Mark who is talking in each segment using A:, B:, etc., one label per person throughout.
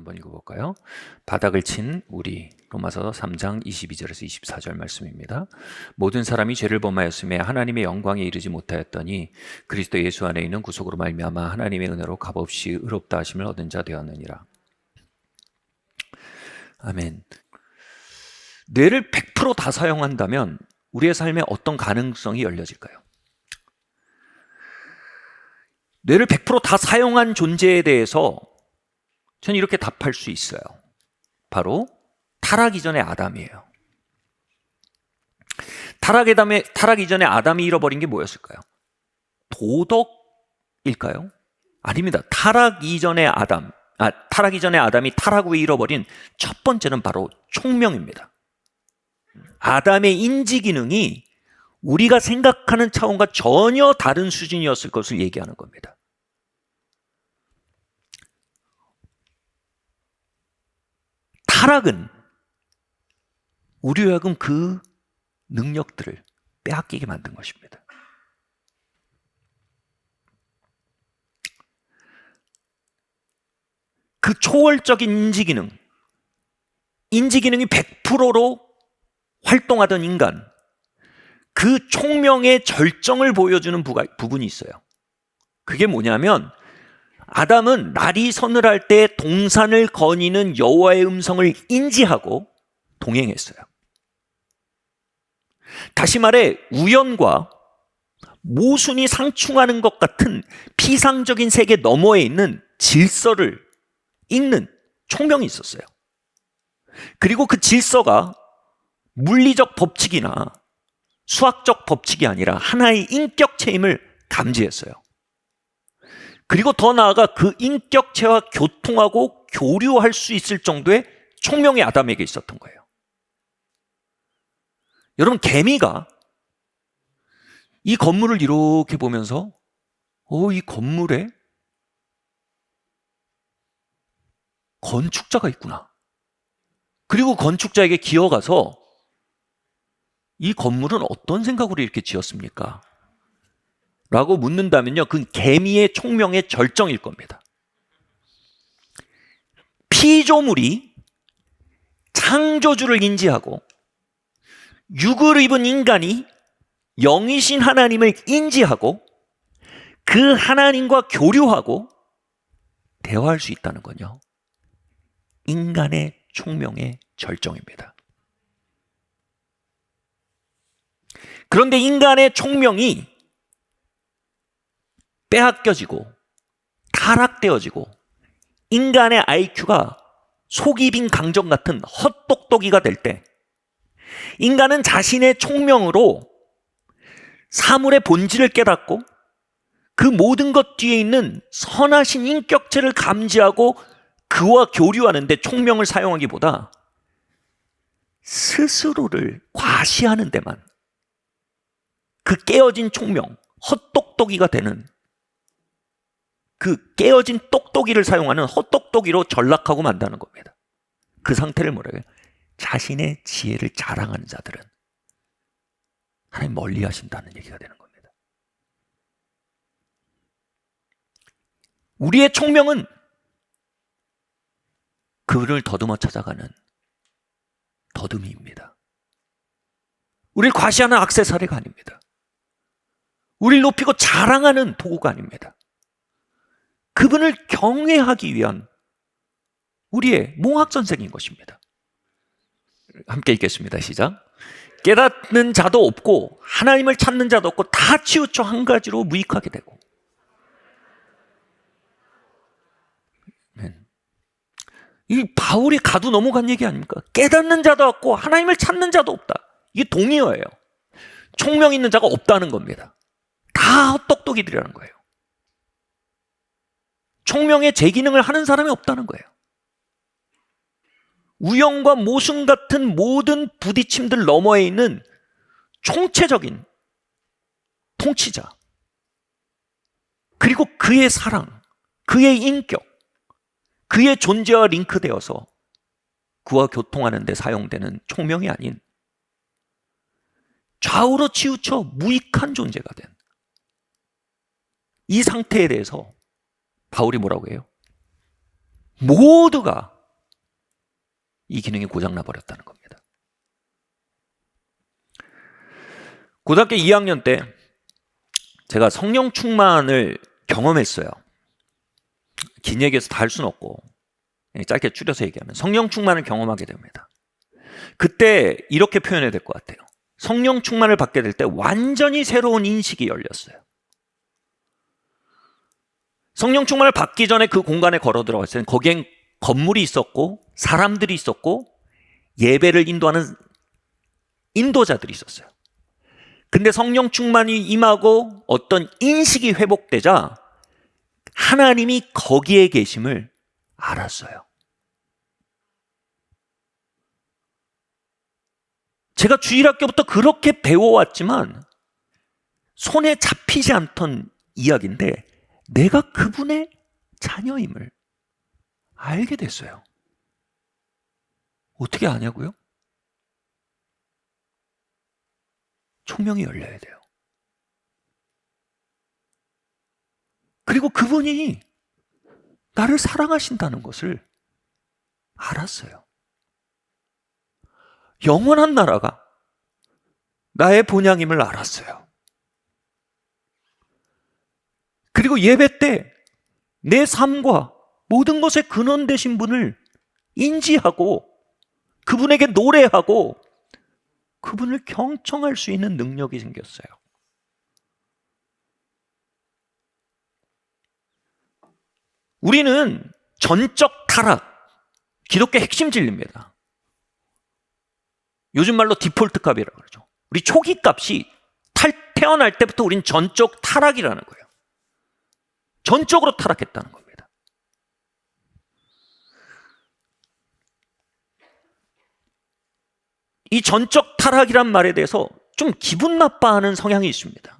A: 한번 읽어볼까요? 바닥을 친 우리, 로마서 3장 22절에서 24절 말씀입니다. 모든 사람이 죄를 범하였음에 하나님의 영광에 이르지 못하였더니 그리스도 예수 안에 있는 구속으로 말미암아 하나님의 은혜로 값없이 의롭다 하심을 얻은 자 되었느니라. 아멘. 뇌를 100% 다 사용한다면 우리의 삶에 어떤 가능성이 열려질까요? 뇌를 100% 다 사용한 존재에 대해서 저는 이렇게 답할 수 있어요. 바로 타락 이전의 아담이에요. 타락 이전에 아담이 잃어버린 게 뭐였을까요? 도덕일까요? 아닙니다. 타락 이전에 아담이 타락 후에 잃어버린 첫 번째는 바로 총명입니다. 아담의 인지 기능이 우리가 생각하는 차원과 전혀 다른 수준이었을 것을 얘기하는 겁니다. 타락은 우리로 하여금 그 능력들을 빼앗기게 만든 것입니다. 그 초월적인 인지 기능이 100%로 활동하던 인간, 그 총명의 절정을 보여주는 부분이 있어요. 그게 뭐냐면 아담은 날이 서늘할 때 동산을 거니는 여호와의 음성을 인지하고 동행했어요. 다시 말해 우연과 모순이 상충하는 것 같은 피상적인 세계 너머에 있는 질서를 읽는 총명이 있었어요. 그리고 그 질서가 물리적 법칙이나 수학적 법칙이 아니라 하나의 인격체임을 감지했어요. 그리고 더 나아가 그 인격체와 교통하고 교류할 수 있을 정도의 총명이 아담에게 있었던 거예요. 여러분, 개미가 이 건물을 이렇게 보면서 이 건물에 건축자가 있구나. 그리고 건축자에게 기어가서 이 건물은 어떤 생각으로 이렇게 지었습니까? 라고 묻는다면요, 그 개미의 총명의 절정일 겁니다. 피조물이 창조주를 인지하고 육을 입은 인간이 영이신 하나님을 인지하고 그 하나님과 교류하고 대화할 수 있다는 건요, 인간의 총명의 절정입니다. 그런데 인간의 총명이 빼앗겨지고 타락되어지고 인간의 IQ가 속이 빈 강정 같은 헛똑똑이가 될 때 인간은 자신의 총명으로 사물의 본질을 깨닫고 그 모든 것 뒤에 있는 선하신 인격체를 감지하고 그와 교류하는데 총명을 사용하기보다 스스로를 과시하는 데만 그 깨어진 총명, 헛똑똑이가 되는, 그 깨어진 똑똑이를 사용하는 헛똑똑이로 전락하고 만다는 겁니다. 그 상태를 뭐라고 해요? 자신의 지혜를 자랑하는 자들은 하나님 멀리 하신다는 얘기가 되는 겁니다. 우리의 총명은 그를 더듬어 찾아가는 더듬이입니다. 우리를 과시하는 액세서리가 아닙니다. 우리를 높이고 자랑하는 도구가 아닙니다. 그분을 경외하기 위한 우리의 몽학전생인 것입니다. 함께 읽겠습니다. 시작. 깨닫는 자도 없고 하나님을 찾는 자도 없고 다 치우쳐 한 가지로 무익하게 되고. 이 바울이 가도 넘어간 얘기 아닙니까? 깨닫는 자도 없고 하나님을 찾는 자도 없다. 이게 동의어예요. 총명 있는 자가 없다는 겁니다. 다 헛똑똑이들이라는 거예요. 총명의 제 기능을 하는 사람이 없다는 거예요. 우연과 모순 같은 모든 부딪힘들 너머에 있는 총체적인 통치자, 그리고 그의 사랑, 그의 인격, 그의 존재와 링크되어서 그와 교통하는 데 사용되는 총명이 아닌 좌우로 치우쳐 무익한 존재가 된 이 상태에 대해서 바울이 뭐라고 해요? 모두가 이 기능이 고장나 버렸다는 겁니다. 고등학교 2학년 때 제가 성령 충만을 경험했어요. 긴 얘기해서 다 할 수는 없고 짧게 줄여서 얘기하면 성령 충만을 경험하게 됩니다. 그때 이렇게 표현해야 될 것 같아요. 성령 충만을 받게 될 때 완전히 새로운 인식이 열렸어요. 성령 충만을 받기 전에 그 공간에 걸어 들어갔어요. 거기엔 건물이 있었고 사람들이 있었고 예배를 인도하는 인도자들이 있었어요. 근데 성령 충만이 임하고 어떤 인식이 회복되자 하나님이 거기에 계심을 알았어요. 제가 주일학교부터 그렇게 배워왔지만 손에 잡히지 않던 이야기인데 내가 그분의 자녀임을 알게 됐어요. 어떻게 아냐고요? 총명이 열려야 돼요. 그리고 그분이 나를 사랑하신다는 것을 알았어요. 영원한 나라가 나의 본향임을 알았어요. 그리고 예배 때 내 삶과 모든 것의 근원 되신 분을 인지하고 그분에게 노래하고 그분을 경청할 수 있는 능력이 생겼어요. 우리는 전적 타락, 기독교 핵심 진리입니다. 요즘 말로 디폴트 값이라고 그러죠. 우리 초기 값이 태어날 때부터 우린 전적 타락이라는 거예요. 전적으로 타락했다는 겁니다. 이 전적 타락이란 말에 대해서 좀 기분 나빠하는 성향이 있습니다.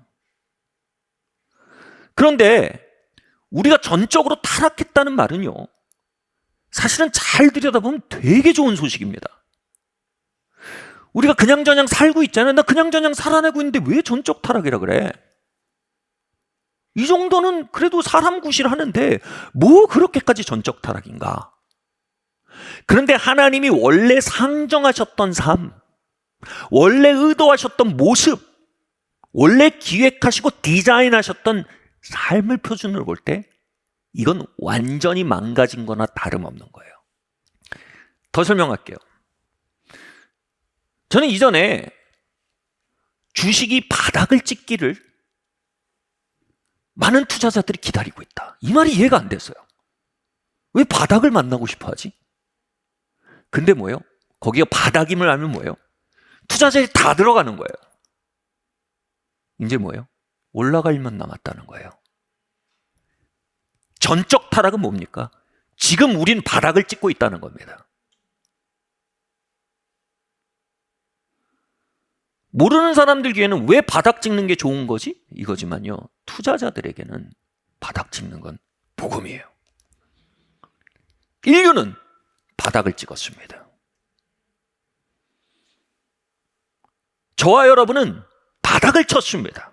A: 그런데 우리가 전적으로 타락했다는 말은요, 사실은 잘 들여다보면 되게 좋은 소식입니다. 우리가 그냥저냥 살고 있잖아요. 나 그냥저냥 살아내고 있는데 왜 전적 타락이라 그래? 이 정도는 그래도 사람 구실하는데 뭐 그렇게까지 전적 타락인가? 그런데 하나님이 원래 상정하셨던 삶, 원래 의도하셨던 모습, 원래 기획하시고 디자인하셨던 삶을 표준으로 볼 때 이건 완전히 망가진 거나 다름없는 거예요. 더 설명할게요. 저는 이전에 주식이 바닥을 찍기를 많은 투자자들이 기다리고 있다. 이 말이 이해가 안 됐어요. 왜 바닥을 만나고 싶어 하지? 근데 뭐예요? 거기가 바닥임을 알면 뭐예요? 투자자들이 다 들어가는 거예요. 이제 뭐예요? 올라갈 일만 남았다는 거예요. 전적 타락은 뭡니까? 지금 우린 바닥을 찍고 있다는 겁니다. 모르는 사람들 귀에는 왜 바닥 찍는 게 좋은 거지? 이거지만요, 투자자들에게는 바닥 찍는 건 복음이에요. 인류는 바닥을 찍었습니다. 저와 여러분은 바닥을 쳤습니다.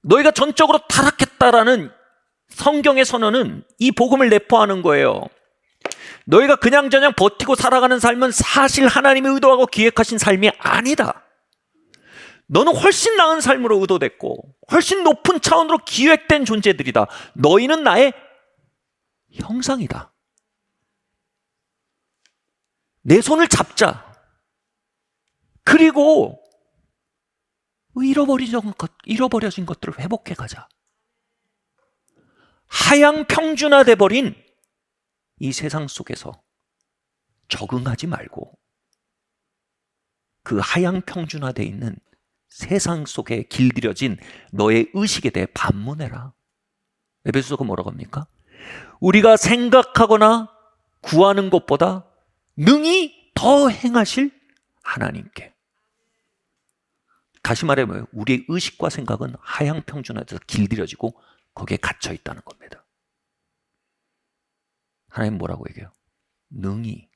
A: 너희가 전적으로 타락했다라는 성경의 선언은 이 복음을 내포하는 거예요. 너희가 그냥저냥 버티고 살아가는 삶은 사실 하나님이 의도하고 기획하신 삶이 아니다. 너는 훨씬 나은 삶으로 의도됐고 훨씬 높은 차원으로 기획된 존재들이다. 너희는 나의 형상이다. 내 손을 잡자. 그리고 잃어버려진 것들을 회복해 가자. 하향 평준화돼 버린 이 세상 속에서 적응하지 말고 그 하향 평준화돼 있는 세상 속에 길들여진 너의 의식에 대해 반문해라. 에베소서가 뭐라고 합니까? 우리가 생각하거나 구하는 것보다 능히 더 행하실 하나님께. 다시 말해 뭐예요? 우리의 의식과 생각은 하향 평준화돼서 길들여지고 거기에 갇혀 있다는 겁니다. 하나님 뭐라고 얘기해요? 능히.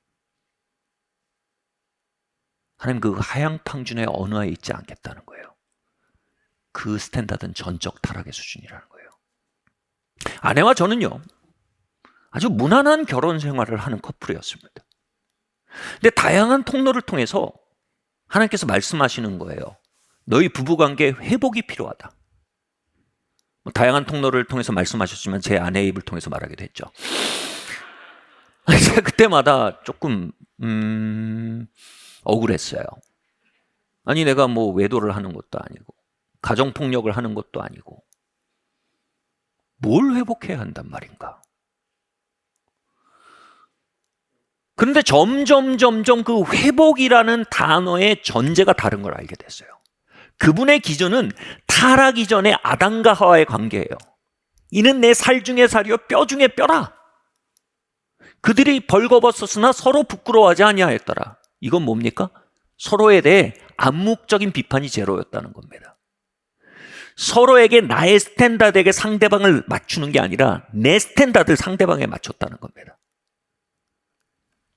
A: 하나님 그 하향 평준의 언어에 있지 않겠다는 거예요. 그 스탠다드는 전적 타락의 수준이라는 거예요. 아내와 저는요, 아주 무난한 결혼 생활을 하는 커플이었습니다. 근데 다양한 통로를 통해서 하나님께서 말씀하시는 거예요. 너희 부부관계 회복이 필요하다. 다양한 통로를 통해서 말씀하셨지만 제 아내의 입을 통해서 말하기도 했죠. 제가 그때마다 조금 억울했어요. 아니 내가 뭐 외도를 하는 것도 아니고 가정폭력을 하는 것도 아니고 뭘 회복해야 한단 말인가. 그런데 점점 그 회복이라는 단어의 전제가 다른 걸 알게 됐어요. 그분의 기준은 타락 이전의 아담과 하와의 관계예요. 이는 내 살 중에 살이요 뼈 중에 뼈라. 그들이 벌거벗었으나 서로 부끄러워하지 아니하였더라. 이건 뭡니까? 서로에 대해 암묵적인 비판이 제로였다는 겁니다. 서로에게 나의 스탠다드에게 상대방을 맞추는 게 아니라 내 스탠다드를 상대방에 맞췄다는 겁니다.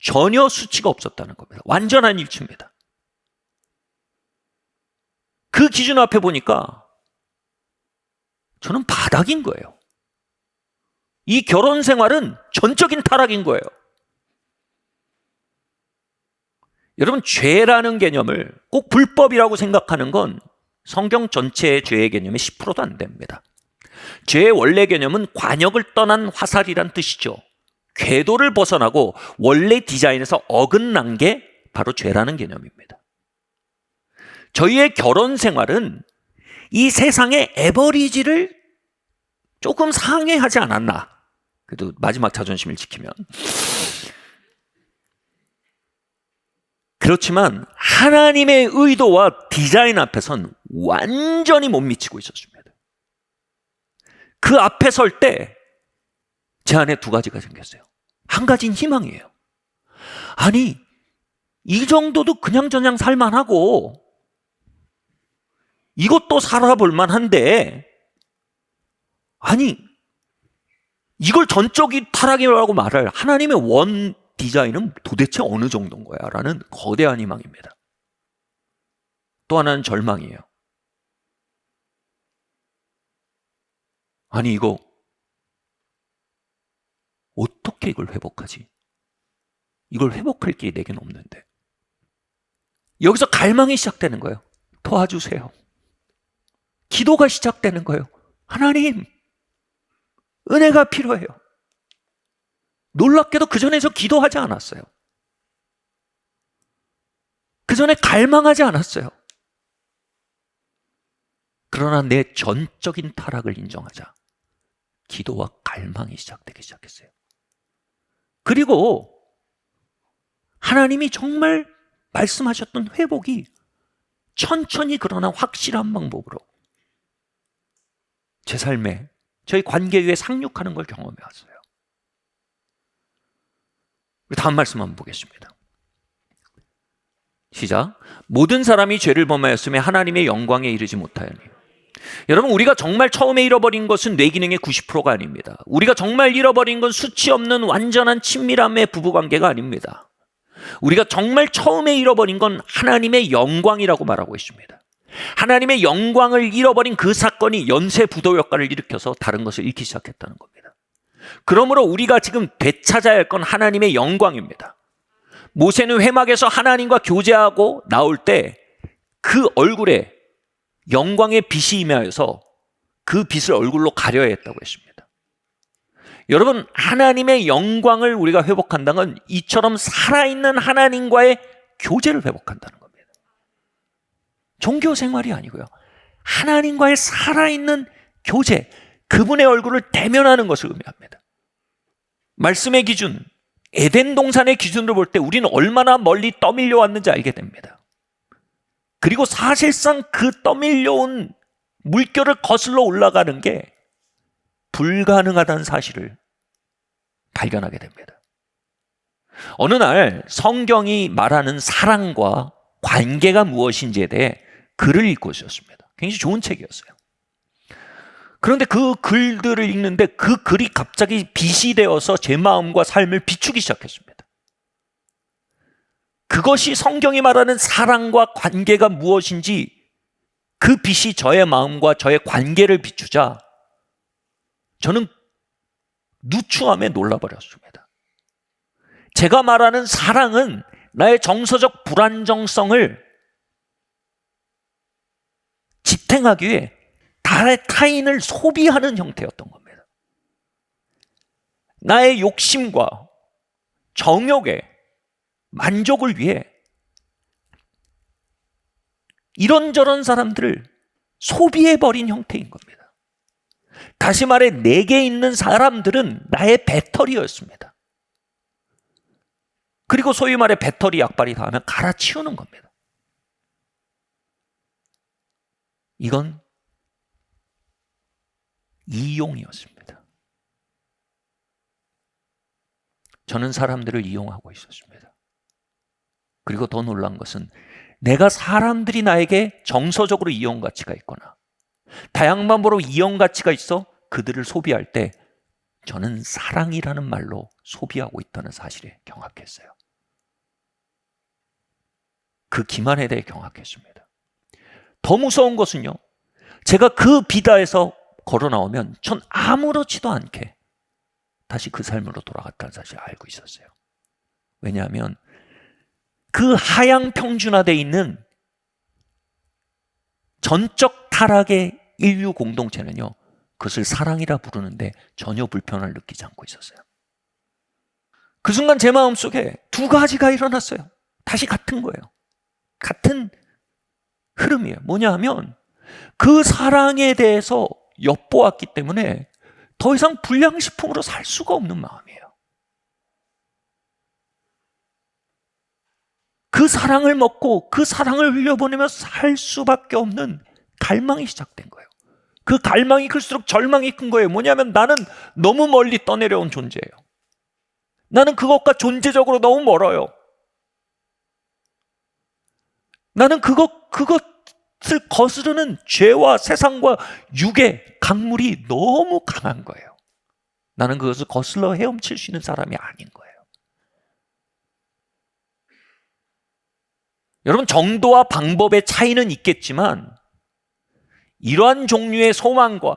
A: 전혀 수치가 없었다는 겁니다. 완전한 일치입니다. 그 기준 앞에 보니까 저는 바닥인 거예요. 이 결혼 생활은 전적인 타락인 거예요. 여러분, 죄라는 개념을 꼭 불법이라고 생각하는 건 성경 전체의 죄의 개념의 10%도 안 됩니다. 죄의 원래 개념은 관역을 떠난 화살이란 뜻이죠. 궤도를 벗어나고 원래 디자인에서 어긋난 게 바로 죄라는 개념입니다. 저희의 결혼 생활은 이 세상의 에버리지를 조금 상회하지 않았나. 그래도 마지막 자존심을 지키면. 그렇지만 하나님의 의도와 디자인 앞에선 완전히 못 미치고 있었습니다. 그 앞에 설 때 제 안에 두 가지가 생겼어요. 한 가지는 희망이에요. 아니, 이 정도도 그냥저냥 살만하고 이것도 살아볼 만한데, 아니 이걸 전적인 타락이라고 말할 하나님의 원 디자인은 도대체 어느 정도인 거야? 라는 거대한 희망입니다. 또 하나는 절망이에요. 아니 이거 어떻게 이걸 회복하지? 이걸 회복할 게 내겐 없는데. 여기서 갈망이 시작되는 거예요. 도와주세요. 기도가 시작되는 거예요. 하나님, 은혜가 필요해요. 놀랍게도 그 전에 저 기도하지 않았어요. 그 전에 갈망하지 않았어요. 그러나 내 전적인 타락을 인정하자 기도와 갈망이 시작되기 시작했어요. 그리고 하나님이 정말 말씀하셨던 회복이 천천히 그러나 확실한 방법으로 제 삶에 저희 관계 위에 상륙하는 걸 경험해 왔어요. 다음 말씀 한번 보겠습니다. 시작. 모든 사람이 죄를 범하였으며 하나님의 영광에 이르지 못하였니. 여러분, 우리가 정말 처음에 잃어버린 것은 뇌 기능의 90%가 아닙니다. 우리가 정말 잃어버린 건 수치 없는 완전한 친밀함의 부부관계가 아닙니다. 우리가 정말 처음에 잃어버린 건 하나님의 영광이라고 말하고 있습니다. 하나님의 영광을 잃어버린 그 사건이 연쇄 부도 효과를 일으켜서 다른 것을 잃기 시작했다는 겁니다. 그러므로 우리가 지금 되찾아야 할 건 하나님의 영광입니다. 모세는 회막에서 하나님과 교제하고 나올 때 그 얼굴에 영광의 빛이 임하여서 그 빛을 얼굴로 가려야 했다고 했습니다. 여러분, 하나님의 영광을 우리가 회복한다는 건 이처럼 살아있는 하나님과의 교제를 회복한다는 겁니다. 종교 생활이 아니고요. 하나님과의 살아있는 교제, 그분의 얼굴을 대면하는 것을 의미합니다. 말씀의 기준, 에덴 동산의 기준으로 볼 때 우리는 얼마나 멀리 떠밀려 왔는지 알게 됩니다. 그리고 사실상 그 떠밀려온 물결을 거슬러 올라가는 게 불가능하다는 사실을 발견하게 됩니다. 어느 날 성경이 말하는 사랑과 관계가 무엇인지에 대해 글을 읽고 있었습니다. 굉장히 좋은 책이었어요. 그런데 그 글들을 읽는데 그 글이 갑자기 빛이 되어서 제 마음과 삶을 비추기 시작했습니다. 그것이 성경이 말하는 사랑과 관계가 무엇인지 그 빛이 저의 마음과 저의 관계를 비추자 저는 누추함에 놀라버렸습니다. 제가 말하는 사랑은 나의 정서적 불안정성을 지탱하기 위해 타인을 소비하는 형태였던 겁니다. 나의 욕심과 정욕의 만족을 위해 이런저런 사람들을 소비해버린 형태인 겁니다. 다시 말해 내게 있는 사람들은 나의 배터리였습니다. 그리고 소위 말해 배터리 약발이 닿으면 갈아치우는 겁니다. 이건 이용이었습니다. 저는 사람들을 이용하고 있었습니다. 그리고 더 놀란 것은 내가 사람들이 나에게 정서적으로 이용 가치가 있거나 다양한 방법으로 이용 가치가 있어 그들을 소비할 때 저는 사랑이라는 말로 소비하고 있다는 사실에 경악했어요. 그 기만에 대해 경악했습니다. 더 무서운 것은요, 제가 그 비다에서 걸어 나오면 전 아무렇지도 않게 다시 그 삶으로 돌아갔다는 사실을 알고 있었어요. 왜냐하면 그 하향 평준화되어 있는 전적 타락의 인류 공동체는요, 그것을 사랑이라 부르는데 전혀 불편함을 느끼지 않고 있었어요. 그 순간 제 마음속에 두 가지가 일어났어요. 다시 같은 거예요. 같은 흐름이에요. 뭐냐 하면 그 사랑에 대해서 엿보았기 때문에 더 이상 불량식품으로 살 수가 없는 마음이에요. 그 사랑을 먹고 그 사랑을 흘려보내며 살 수밖에 없는 갈망이 시작된 거예요. 그 갈망이 클수록 절망이 큰 거예요. 뭐냐면 나는 너무 멀리 떠내려온 존재예요. 나는 그것과 존재적으로 너무 멀어요. 나는 그것을 거스르는 죄와 세상과 육의 강물이 너무 강한 거예요. 나는 그것을 거슬러 헤엄칠 수 있는 사람이 아닌 거예요. 여러분, 정도와 방법의 차이는 있겠지만 이러한 종류의 소망과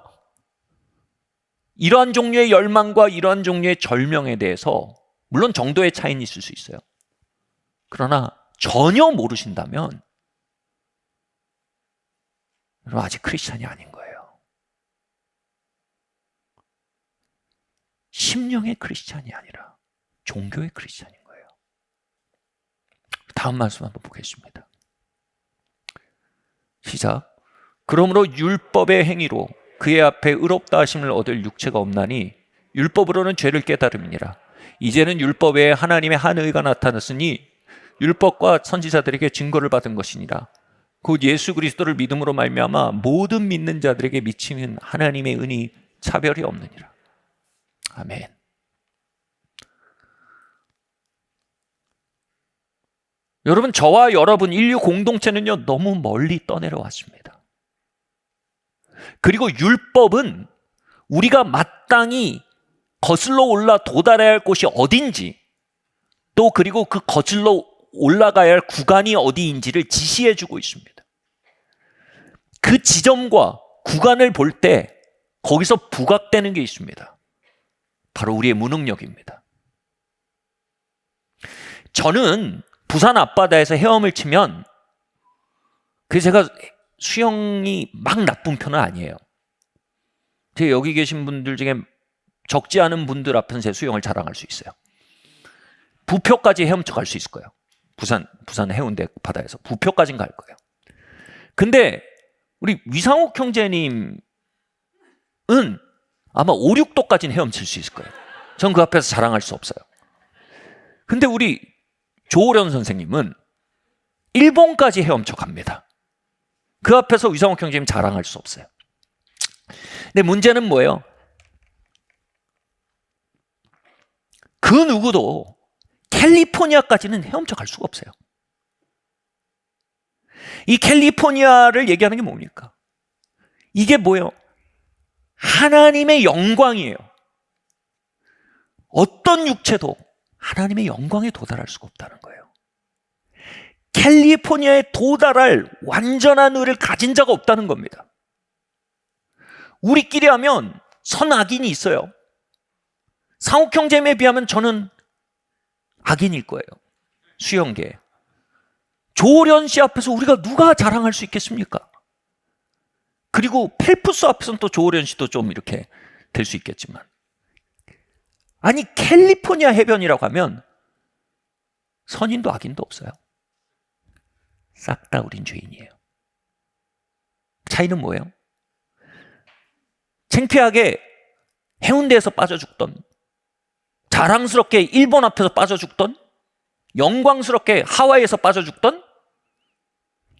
A: 이러한 종류의 열망과 이러한 종류의 절명에 대해서 물론 정도의 차이는 있을 수 있어요. 그러나 전혀 모르신다면 여러분 아직 크리스찬이 아닌 거예요. 심령의 크리스찬이 아니라 종교의 크리스찬인 거예요. 다음 말씀 한번 보겠습니다. 시작. 그러므로 율법의 행위로 그의 앞에 의롭다 하심을 얻을 육체가 없나니 율법으로는 죄를 깨달음이니라. 이제는 율법 외에 하나님의 한 의가 나타났으니 율법과 선지자들에게 증거를 받은 것이니라. 곧 예수 그리스도를 믿음으로 말미암아 모든 믿는 자들에게 미치는 하나님의 은이 차별이 없느니라. 아멘. 여러분, 저와 여러분 인류 공동체는요 너무 멀리 떠내려왔습니다. 그리고 율법은 우리가 마땅히 거슬러 올라 도달해야 할 곳이 어딘지, 또 그리고 그 거슬러 올라가야 할 구간이 어디인지를 지시해주고 있습니다. 그 지점과 구간을 볼 때 거기서 부각되는 게 있습니다. 바로 우리의 무능력입니다. 저는 부산 앞바다에서 헤엄을 치면 제가 수영이 막 나쁜 편은 아니에요. 제가 여기 계신 분들 중에 적지 않은 분들 앞에서 제 수영을 자랑할 수 있어요. 부표까지 헤엄쳐 갈 수 있을 거예요. 부산 해운대 바다에서 부표까지는 갈 거예요. 근데 우리 위상욱 형제님은 아마 5, 6도까지는 헤엄칠 수 있을 거예요. 전 그 앞에서 자랑할 수 없어요. 근데 우리 조오련 선생님은 일본까지 헤엄쳐 갑니다. 그 앞에서 위상욱 형제님 자랑할 수 없어요. 근데 문제는 뭐예요? 그 누구도 캘리포니아까지는 헤엄쳐 갈 수가 없어요. 이 캘리포니아를 얘기하는 게 뭡니까? 이게 뭐예요? 하나님의 영광이에요. 어떤 육체도 하나님의 영광에 도달할 수가 없다는 거예요. 캘리포니아에 도달할 완전한 의를 가진 자가 없다는 겁니다. 우리끼리 하면 선악인이 있어요. 상옥형제에 비하면 저는 악인일 거예요. 수영계. 조련 씨 앞에서 우리가 누가 자랑할 수 있겠습니까? 그리고 펠프스 앞에서는 또 조련 씨도 좀 이렇게 될 수 있겠지만, 아니 캘리포니아 해변이라고 하면 선인도 악인도 없어요. 싹 다 우린 죄인이에요. 차이는 뭐예요? 창피하게 해운대에서 빠져 죽던, 자랑스럽게 일본 앞에서 빠져 죽던, 영광스럽게 하와이에서 빠져 죽던,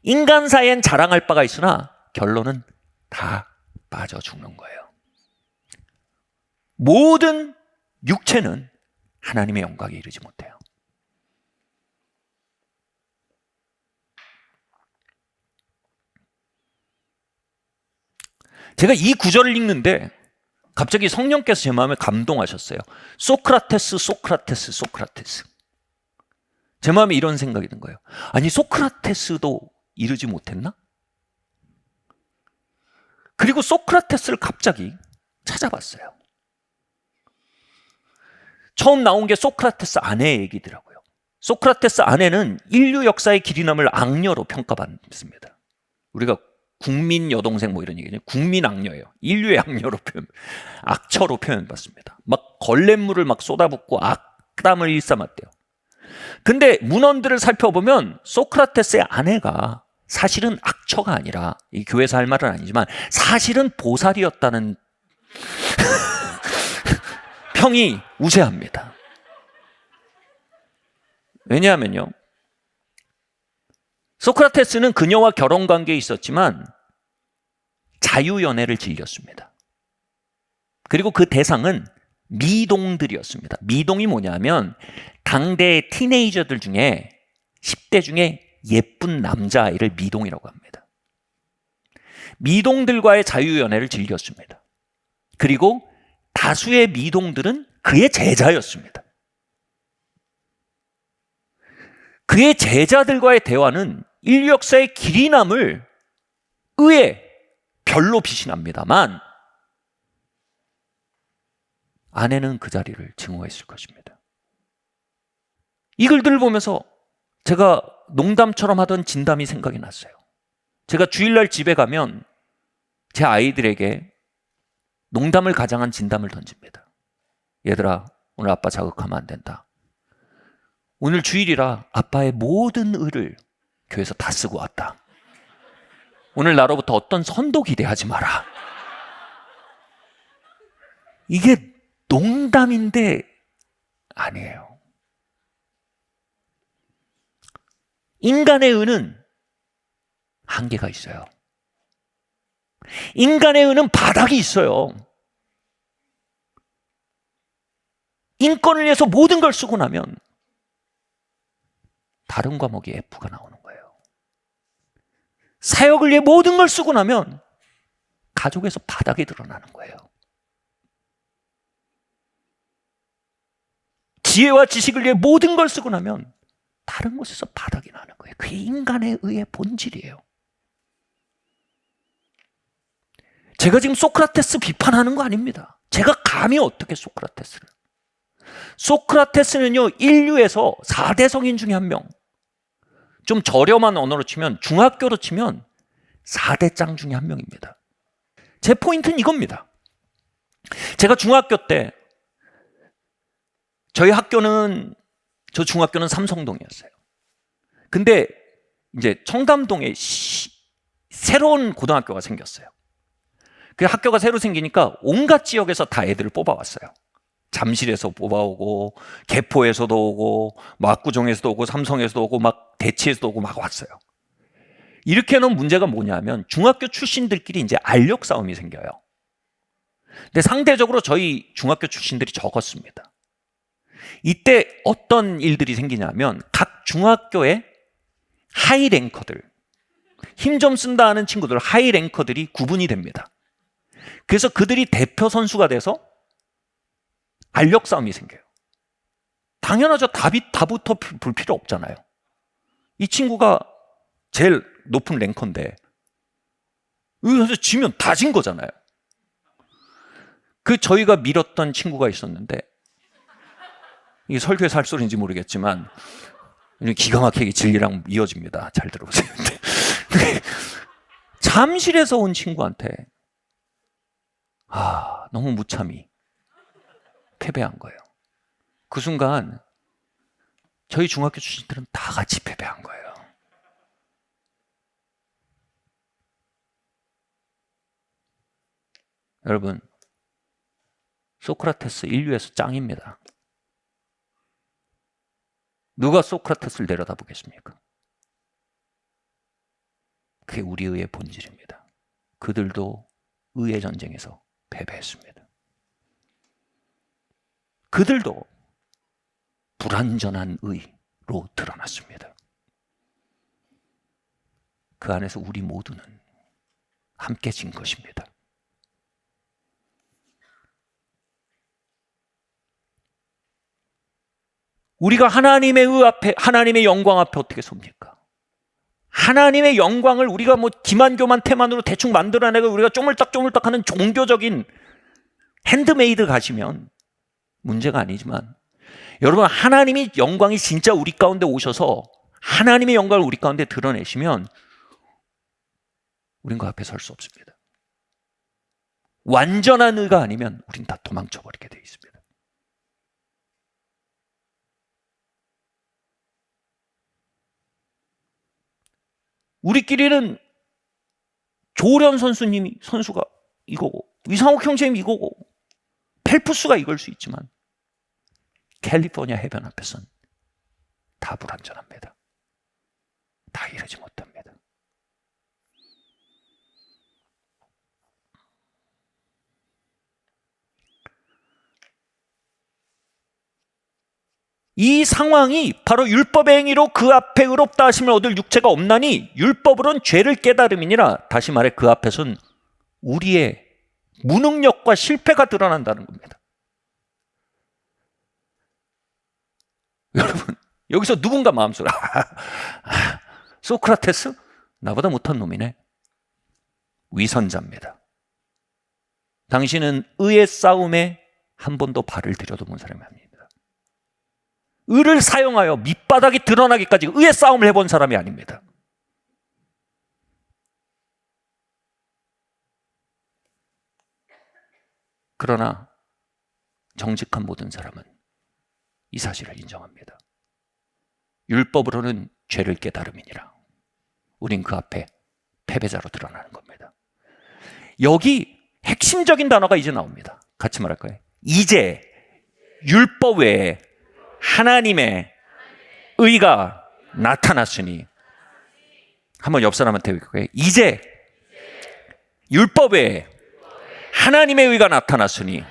A: 인간 사이엔 자랑할 바가 있으나 결론은 다 빠져 죽는 거예요. 모든 육체는 하나님의 영광에 이르지 못해요. 제가 이 구절을 읽는데 갑자기 성령께서 제 마음에 감동하셨어요. 소크라테스, 소크라테스, 소크라테스. 제 마음에 이런 생각이 든 거예요. 아니 소크라테스도 이르지 못했나? 그리고 소크라테스를 갑자기 찾아봤어요. 처음 나온 게 소크라테스 아내 얘기더라고요. 소크라테스 아내는 인류 역사의 길이남을 악녀로 평가받습니다. 우리가 국민 여동생 뭐 이런 얘기죠. 국민 악녀예요. 인류의 악녀로 악처로 표현받습니다. 막 걸렛물을 막 쏟아붓고 악담을 일삼았대요. 근데 문헌들을 살펴보면 소크라테스의 아내가 사실은 악처가 아니라, 이 교회에서 할 말은 아니지만 사실은 보살이었다는 평이 우세합니다. 왜냐하면요, 소크라테스는 그녀와 결혼관계에 있었지만 자유연애를 즐겼습니다. 그리고 그 대상은 미동들이었습니다. 미동이 뭐냐면 당대의 티네이저들 중에 10대 중에 예쁜 남자아이를 미동이라고 합니다. 미동들과의 자유연애를 즐겼습니다. 그리고 다수의 미동들은 그의 제자였습니다. 그의 제자들과의 대화는 인류 역사의 길이 남을 의에 별로 빛이 납니다만 아내는 그 자리를 증오했을 것입니다. 이 글들을 보면서 제가 농담처럼 하던 진담이 생각이 났어요. 제가 주일날 집에 가면 제 아이들에게 농담을 가장한 진담을 던집니다. 얘들아, 오늘 아빠 자극하면 안 된다. 오늘 주일이라 아빠의 모든 의를 교회에서 다 쓰고 왔다. 오늘 나로부터 어떤 선도 기대하지 마라. 이게 농담인데 아니에요. 인간의 의는 한계가 있어요. 인간의 의는 바닥이 있어요. 인권을 위해서 모든 걸 쓰고 나면 다른 과목이 F가 나오는 거예요. 사역을 위해 모든 걸 쓰고 나면 가족에서 바닥이 드러나는 거예요. 지혜와 지식을 위해 모든 걸 쓰고 나면 다른 곳에서 바닥이 나는 거예요. 그게 인간의 의의 본질이에요. 제가 지금 소크라테스 비판하는 거 아닙니다. 제가 감히 어떻게 소크라테스를. 소크라테스는요, 인류에서 4대 성인 중에 한 명. 좀 저렴한 언어로 치면, 중학교로 치면 4대 짱 중에 한 명입니다. 제 포인트는 이겁니다. 제가 중학교 때, 저희 학교는, 저 중학교는 삼성동이었어요. 근데 이제 청담동에 새로운 고등학교가 생겼어요. 그 학교가 새로 생기니까 온갖 지역에서 다 애들을 뽑아왔어요. 잠실에서 뽑아오고, 개포에서도 오고, 압구정에서도 오고, 삼성에서도 오고, 막 대치에서도 오고 막 왔어요. 이렇게 해놓은 문제가 뭐냐면 중학교 출신들끼리 이제 알력 싸움이 생겨요. 근데 상대적으로 저희 중학교 출신들이 적었습니다. 이때 어떤 일들이 생기냐면 각 중학교에 하이랭커들, 힘 좀 쓴다 하는 친구들, 하이랭커들이 구분이 됩니다. 그래서 그들이 대표 선수가 돼서 알력 싸움이 생겨요. 당연하죠. 다부터 볼 필요 없잖아요. 이 친구가 제일 높은 랭커인데 여기서 지면 다 진 거잖아요. 그 저희가 밀었던 친구가 있었는데 이게 설교에서 할 소리인지 모르겠지만 기가 막히게 진리랑 이어집니다. 잘 들어보세요. 잠실에서 온 친구한테 너무 무참히 패배한 거예요. 그 순간 저희 중학교 출신들은 다 같이 패배한 거예요. 여러분, 소크라테스 인류에서 짱입니다. 누가 소크라테스를 내려다보겠습니까? 그게 우리 의의 본질입니다. 그들도 의의 전쟁에서 패배했습니다. 그들도 불완전한 의로 드러났습니다. 그 안에서 우리 모두는 함께 진 것입니다. 우리가 하나님의 의 앞에, 하나님의 영광 앞에 어떻게 섭니까? 하나님의 영광을 우리가 기만교만 태만으로 대충 만들어내고 우리가 쪼물딱쪼물딱 하는 종교적인 핸드메이드 가시면 문제가 아니지만, 여러분, 하나님이 영광이 진짜 우리 가운데 오셔서 하나님의 영광을 우리 가운데 드러내시면 우린 그 앞에 설 수 없습니다. 완전한 의가 아니면 우린 다 도망쳐버리게 돼 있습니다. 우리끼리는 조련 선수가 이거고, 이상욱 형제님 이거고, 펠프스가 이걸 수 있지만 캘리포니아 해변 앞에선 다 불완전합니다. 다 이르지 못합니다. 이 상황이 바로 율법의 행위로 그 앞에 의롭다 하심을 얻을 육체가 없나니 율법으로는 죄를 깨달음이니라. 다시 말해 그 앞에선 우리의 무능력과 실패가 드러난다는 겁니다. 여러분, 여기서 누군가 마음속으로 소크라테스? 나보다 못한 놈이네. 위선자입니다. 당신은 의의 싸움에 한 번도 발을 들여도 본 사람이 아닙니다. 의를 사용하여 밑바닥이 드러나기까지 의의 싸움을 해본 사람이 아닙니다. 그러나 정직한 모든 사람은 이 사실을 인정합니다. 율법으로는 죄를 깨달음이니라. 우린 그 앞에 패배자로 드러나는 겁니다. 여기 핵심적인 단어가 이제 나옵니다. 같이 말할 거예요. 이제 율법 외에 하나님의 의가 나타났으니. 한번 옆 사람한테 얘기해요. 이제 율법 외에 하나님의 의가 나타났으니.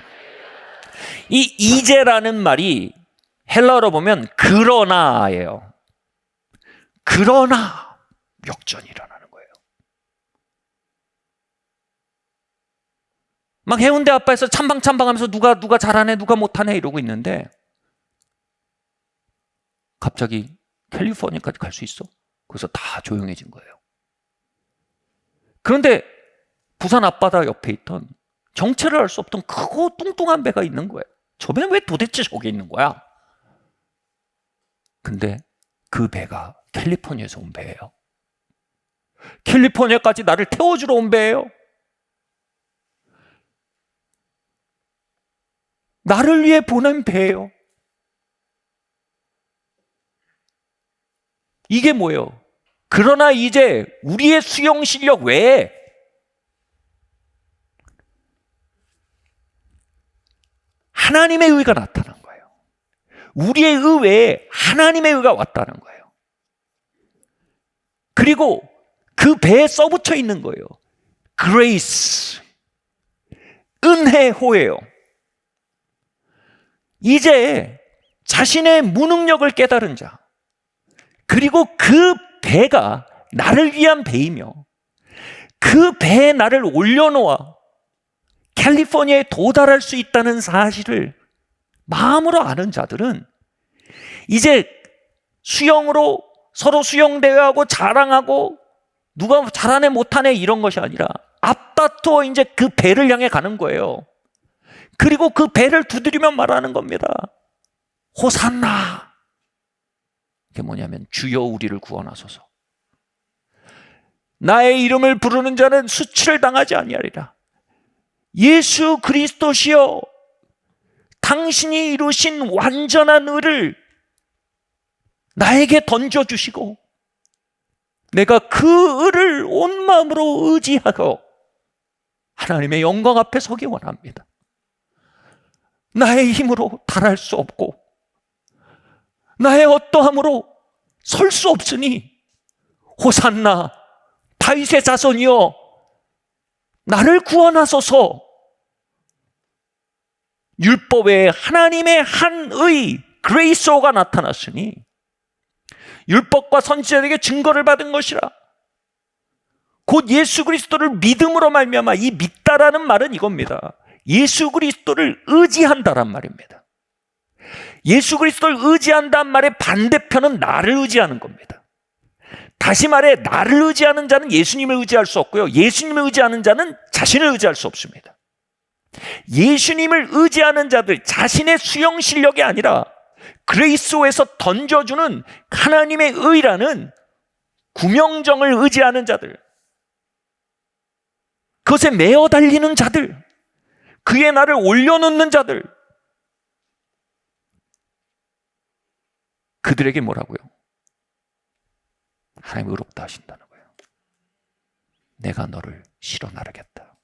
A: 이 이제라는 말이 헬라어로 보면 그러나예요. 그러나 역전이 일어나는 거예요. 막 해운대 앞에서 찬방찬방하면서 누가 잘하네 누가 못하네 이러고 있는데 갑자기 캘리포니아까지 갈 수 있어? 그래서 다 조용해진 거예요. 그런데 부산 앞바다 옆에 있던 정체를 알 수 없던 크고 뚱뚱한 배가 있는 거예요. 저 배는 왜 도대체 저기 있는 거야? 근데 그 배가 캘리포니아에서 온 배예요. 캘리포니아까지 나를 태워주러 온 배예요. 나를 위해 보낸 배예요. 이게 뭐예요? 그러나 이제 우리의 수영 실력 외에 하나님의 의가 나타난 거예요. 우리의 의 외에 하나님의 의가 왔다는 거예요. 그리고 그 배에 써붙여 있는 거예요. Grace, 은혜호예요. 이제 자신의 무능력을 깨달은 자, 그리고 그 배가 나를 위한 배이며 그 배에 나를 올려놓아 캘리포니아에 도달할 수 있다는 사실을 마음으로 아는 자들은 이제 수영으로 서로 수영대회하고 자랑하고 누가 잘하네 못하네 이런 것이 아니라 앞다투어 이제 그 배를 향해 가는 거예요. 그리고 그 배를 두드리며 말하는 겁니다. 호산나. 이게 뭐냐면 주여 우리를 구원하소서. 나의 이름을 부르는 자는 수치를 당하지 아니하리라. 예수 그리스도시여, 당신이 이루신 완전한 의를 나에게 던져주시고 내가 그 의를 온 마음으로 의지하고 하나님의 영광 앞에 서기 원합니다. 나의 힘으로 달할 수 없고 나의 어떠함으로 설 수 없으니 호산나 다윗의 자손이여 나를 구원하소서. 율법에 하나님의 한의 그레이스가 나타났으니 율법과 선지자에게 증거를 받은 것이라. 곧 예수 그리스도를 믿음으로 말미암아, 이 믿다라는 말은 이겁니다. 예수 그리스도를 의지한다란 말입니다. 예수 그리스도를 의지한다는 말의 반대편은 나를 의지하는 겁니다. 다시 말해 나를 의지하는 자는 예수님을 의지할 수 없고요, 예수님을 의지하는 자는 자신을 의지할 수 없습니다. 예수님을 의지하는 자들, 자신의 수영 실력이 아니라 그레이스에서 던져주는 하나님의 의라는 구명정을 의지하는 자들, 그것에 매어 달리는 자들, 그의 나를 올려놓는 자들, 그들에게 뭐라고요? 하나님 의롭다 하신다는 거예요. 내가 너를 실어 나르겠다.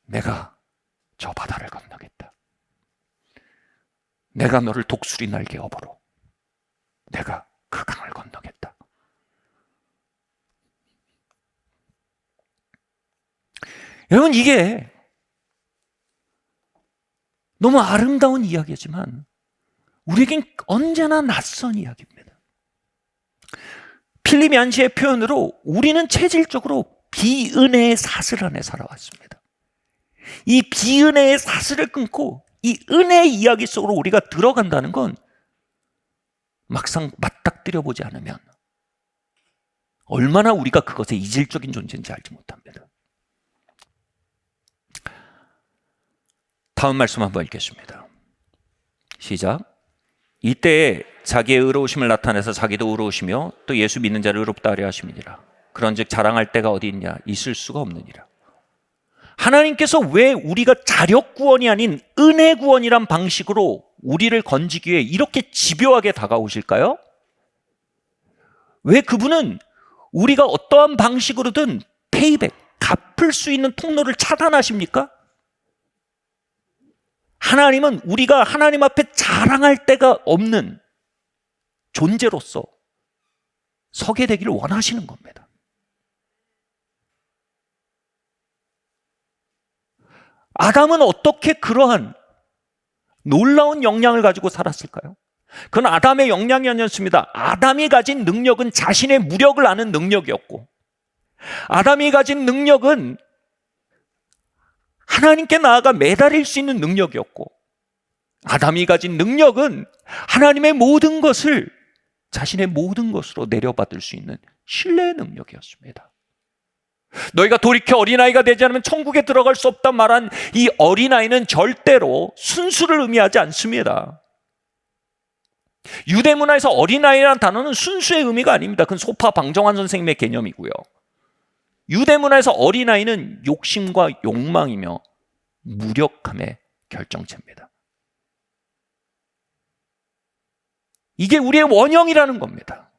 A: 내가 저 바다를 건너겠다. 내가 너를 독수리 날개 업으로 내가 그 강을 건너겠다. 여러분, 이게 너무 아름다운 이야기지만 우리에겐 언제나 낯선 이야기입니다. 필립 얀시의 표현으로 우리는 체질적으로 비은혜의 사슬 안에 살아왔습니다. 이 비은혜의 사슬을 끊고 이 은혜의 이야기 속으로 우리가 들어간다는 건 막상 맞닥뜨려 보지 않으면 얼마나 우리가 그것의 이질적인 존재인지 알지 못합니다. 다음 말씀 한번 읽겠습니다. 시작. 이때에 자기의 의로우심을 나타내서 자기도 의로우시며 또 예수 믿는 자를 의롭다 하려 하심이니라. 그런즉 자랑할 때가 어디 있냐? 있을 수가 없느니라. 하나님께서 왜 우리가 자력 구원이 아닌 은혜 구원이란 방식으로 우리를 건지기 위해 이렇게 집요하게 다가오실까요? 왜 그분은 우리가 어떠한 방식으로든 페이백, 갚을 수 있는 통로를 차단하십니까? 하나님은 우리가 하나님 앞에 자랑할 데가 없는 존재로서 서게 되기를 원하시는 겁니다. 아담은 어떻게 그러한 놀라운 역량을 가지고 살았을까요? 그건 아담의 역량이 아니었습니다. 아담이 가진 능력은 자신의 무력을 아는 능력이었고, 아담이 가진 능력은 하나님께 나아가 매달릴 수 있는 능력이었고, 아담이 가진 능력은 하나님의 모든 것을 자신의 모든 것으로 내려받을 수 있는 신뢰의 능력이었습니다. 너희가 돌이켜 어린아이가 되지 않으면 천국에 들어갈 수 없단 말한 이 어린아이는 절대로 순수를 의미하지 않습니다. 유대 문화에서 어린아이라는 단어는 순수의 의미가 아닙니다. 그건 소파 방정환 선생님의 개념이고요. 유대 문화에서 어린아이는 욕심과 욕망이며 무력함의 결정체입니다. 이게 우리의 원형이라는 겁니다.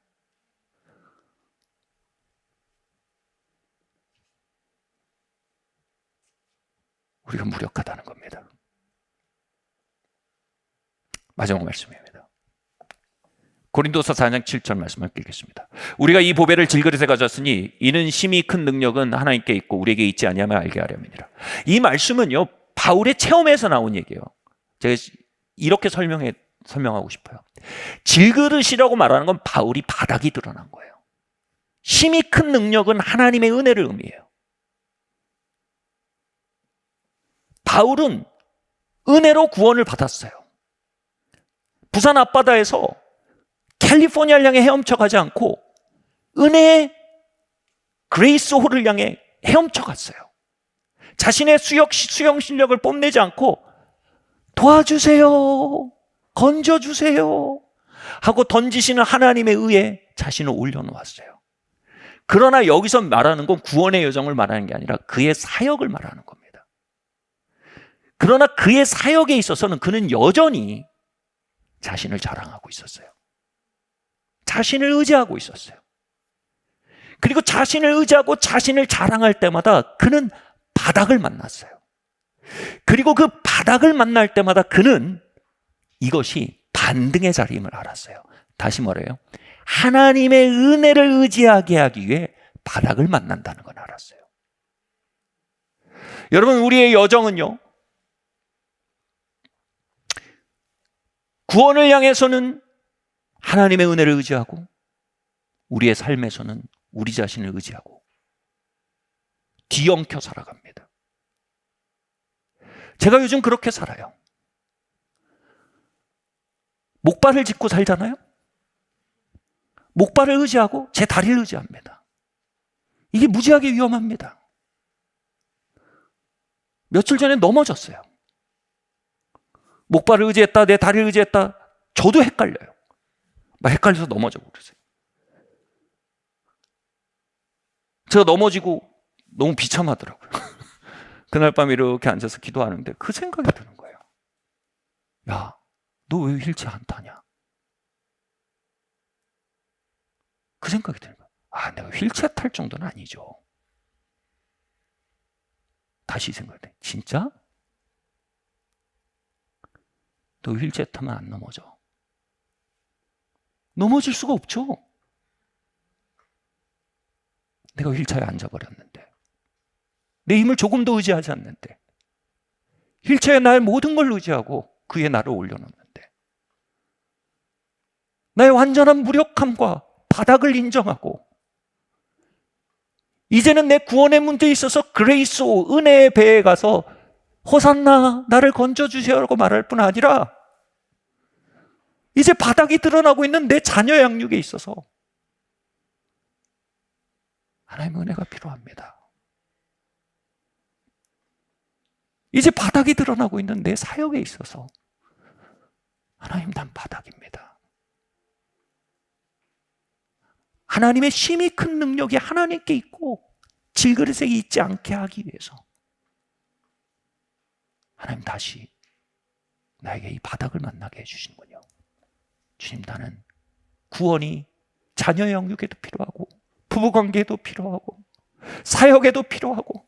A: 우리가 무력하다는 겁니다. 마지막 말씀입니다. 고린도서 4장 7절 말씀을 읽겠습니다. 우리가 이 보배를 질그릇에 가졌으니 이는 심히 큰 능력은 하나님께 있고 우리에게 있지 아니하며 알게 하려니라. 이 말씀은요, 바울의 체험에서 나온 얘기예요. 제가 이렇게 설명하고 싶어요. 질그릇이라고 말하는 건 바울이 바닥이 드러난 거예요. 심히 큰 능력은 하나님의 은혜를 의미해요. 바울은 은혜로 구원을 받았어요. 부산 앞바다에서 캘리포니아를 향해 헤엄쳐 가지 않고 은혜의 그레이스 홀을 향해 헤엄쳐 갔어요. 자신의 수영 실력을 뽐내지 않고 도와주세요. 건져주세요. 하고 던지시는 하나님의 의에 자신을 올려놓았어요. 그러나 여기서 말하는 건 구원의 여정을 말하는 게 아니라 그의 사역을 말하는 겁니다. 그러나 그의 사역에 있어서는 그는 여전히 자신을 자랑하고 있었어요. 자신을 의지하고 있었어요. 그리고 자신을 의지하고 자신을 자랑할 때마다 그는 바닥을 만났어요. 그리고 그 바닥을 만날 때마다 그는 이것이 반등의 자리임을 알았어요. 다시 뭐래요? 하나님의 은혜를 의지하게 하기 위해 바닥을 만난다는 걸 알았어요. 여러분, 우리의 여정은요, 구원을 향해서는 하나님의 은혜를 의지하고 우리의 삶에서는 우리 자신을 의지하고 뒤엉켜 살아갑니다. 제가 요즘 그렇게 살아요. 목발을 짚고 살잖아요. 목발을 의지하고 제 다리를 의지합니다. 이게 무지하게 위험합니다. 며칠 전에 넘어졌어요. 목발을 의지했다, 내 다리를 의지했다. 저도 헷갈려요. 막 헷갈려서 넘어져 버렸어요. 제가 넘어지고 너무 비참하더라고요. 그날 밤 이렇게 앉아서 기도하는데 그 생각이 드는 거예요. 야, 너 왜 휠체어 안 타냐? 그 생각이 드는 거예요. 아, 내가 휠체어 탈 정도는 아니죠. 다시 생각해. 진짜? 너 휠체어 타면 안 넘어져. 넘어질 수가 없죠. 내가 휠체어에 앉아버렸는데, 내 힘을 조금도 의지하지 않는데, 휠체어에 나의 모든 걸 의지하고 그 위에 나를 올려놓는데, 나의 완전한 무력함과 바닥을 인정하고 이제는 내 구원의 문제에 있어서 그레이스오, 은혜의 배에 가서 호산나, 나를 건져주세요라고 말할 뿐 아니라 이제 바닥이 드러나고 있는 내 자녀 양육에 있어서 하나님의 은혜가 필요합니다. 이제 바닥이 드러나고 있는 내 사역에 있어서 하나님, 난 바닥입니다. 하나님의 심히 큰 능력이 하나님께 있고 질그릇에 있지 않게 하기 위해서 하나님 다시 나에게 이 바닥을 만나게 해주시는군요. 주님, 나는 구원이 자녀 양육에도 필요하고 부부관계에도 필요하고 사역에도 필요하고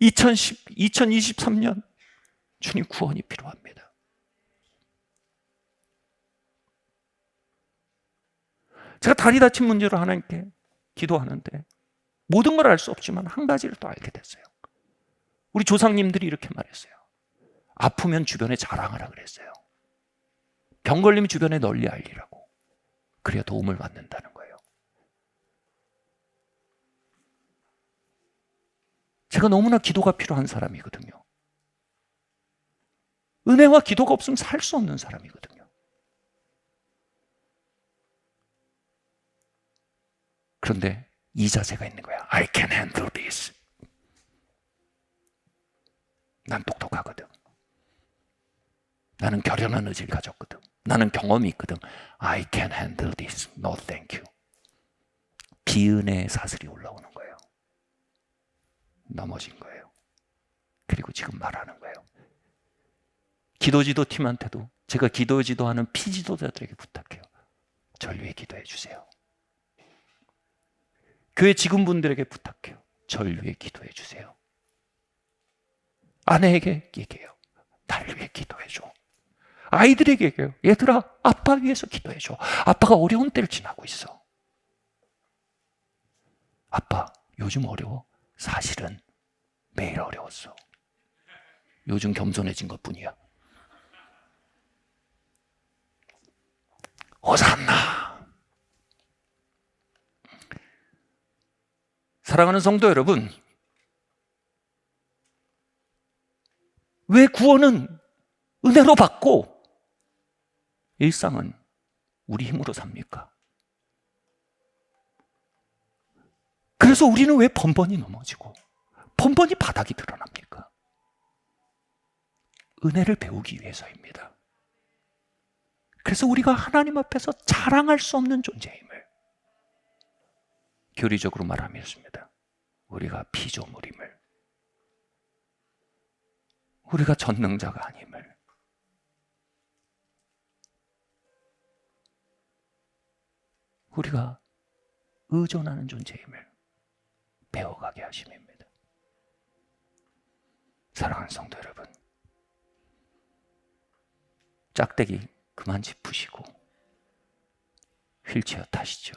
A: 2023년 주님 구원이 필요합니다. 제가 다리 다친 문제로 하나님께 기도하는데 모든 걸 알 수 없지만 한 가지를 또 알게 됐어요. 우리 조상님들이 이렇게 말했어요. 아프면 주변에 자랑하라 그랬어요. 병 걸리면 주변에 널리 알리라고. 그래야 도움을 받는다는 거예요. 제가 너무나 기도가 필요한 사람이거든요. 은혜와 기도가 없으면 살 수 없는 사람이거든요. 그런데 이 자세가 있는 거야. I can handle this. 난 똑똑하거든. 나는 결연한 의지를 가졌거든. 나는 경험이 있거든. I can handle this. No thank you. 비은혜의 사슬이 올라오는 거예요. 넘어진 거예요. 그리고 지금 말하는 거예요. 기도지도 팀한테도 제가 기도지도하는 피지도자들에게 부탁해요. 절 위해 기도해 주세요. 교회 직원분들에게 부탁해요. 절 위해 기도해 주세요. 아내에게 얘기해요. 날 위해 기도해 줘. 아이들에게 얘기해요. 얘들아, 아빠 위해서 기도해 줘. 아빠가 어려운 때를 지나고 있어. 아빠, 요즘 어려워? 사실은 매일 어려웠어. 요즘 겸손해진 것뿐이야. 호산나. 사랑하는 성도 여러분, 왜 구원은 은혜로 받고 일상은 우리 힘으로 삽니까? 그래서 우리는 왜 번번이 넘어지고 번번이 바닥이 드러납니까? 은혜를 배우기 위해서입니다. 그래서 우리가 하나님 앞에서 자랑할 수 없는 존재임을, 교리적으로 말하면 이렇습니다. 우리가 피조물임을, 우리가 전능자가 아님을, 우리가 의존하는 존재임을 배워가게 하심입니다. 사랑하는 성도 여러분, 짝대기 그만 짚으시고 휠체어 타시죠.